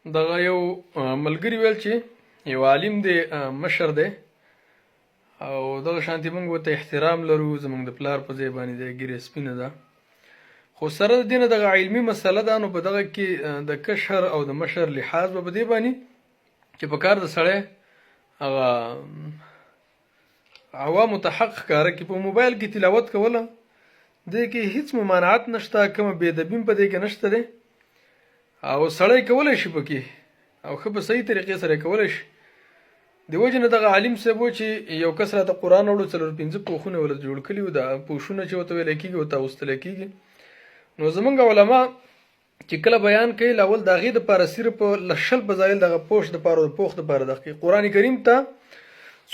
دغه یو ملګري ویل چې یو عالم دی مشر دی او دغه شانتي موږ ورته احترام لرو زموږ د پلار په ځای باندې دی ګیره سپینه ده خو سره د دې نه دغه علمي مسله ده نو په دغه کې د کشر او د مشر لحاظ به په دې باندې چې په کار د سړی هغه عوامو ته حق ښکاره کړي په موبایل کې تلاوت کوله دې کې هیڅ ممانعت نشته کومه بېادبي هم په دې کې نشته دی او سړی کولی شي پکې او ښه په صحیح طریقې سره کولی شي د وجې نه دغه عالم صاحب و چې یو کس راته قرآن وړو 4-5 پوښونه یې ورته جوړ کړي وو دا پوښونه چې ورته ویلی کېږي ورته اغوستلی کېږي نو زمونږ علما چې کله بیان کوي لاول د هغې دپاره صرف لشل په ځایل دغه پوښ دپاره د پوښ دپاره دغه کوي قرآن کریم ته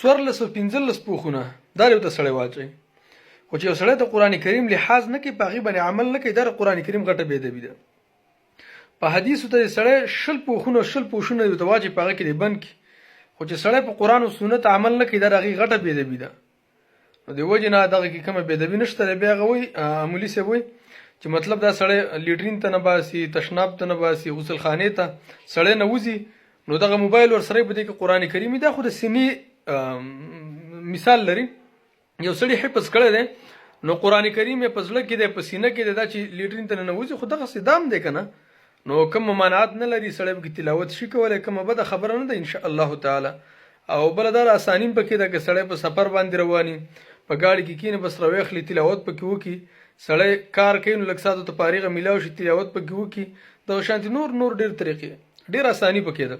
1415 پوښونه دا ورته سړی واچوي خو چې یو سړی د قرآن کریم لحاظ نه کوي په هغې باندې عمل نه کوي دا د قرآن کریم غټه بېادبي ده په حدیثو ته سړی 100 پوښونه ورته واچوي په هغه کې دی بند کړي خو چې سړی په قرآن او سنت عمل نه کوي دا د هغې غټه بېادبي ده نو د وجې نه دغه کې کومه بېادبي نشته دی بیا هغه وایي مولي صاحب وایي چې مطلب دا سړی لیټرین ته نه باسي تشناب ته نه باسي غسل خانې ته سړی نه وځي نو دغه موبایل ورسره په دې کې قرآن کریم دا خو د سینې مثال لري یو سړی حفظ کړی دی نو قرآن کریم یې په زړه کې دی په سینه کې دی دا چې لیټرین ته نه ننوځي خو دغسې دام دی که نه نو کوم ممانعت نه لري سړی پکې تلاوت شي کولی کومه بده خبره نه ده انشاءالله تعالی او بله دا اساني هم پکې ده که سړی په سفر باندې رواني په گاډي کې کینې بس راویخلي تلاوت پکې وکړي سړی کار کوي نو لږ ساعتو ته فارغه میلاو شي تلاوت پکې وکړي دغه شانتې نور ډېر طریقې ډېر اساني پکې ده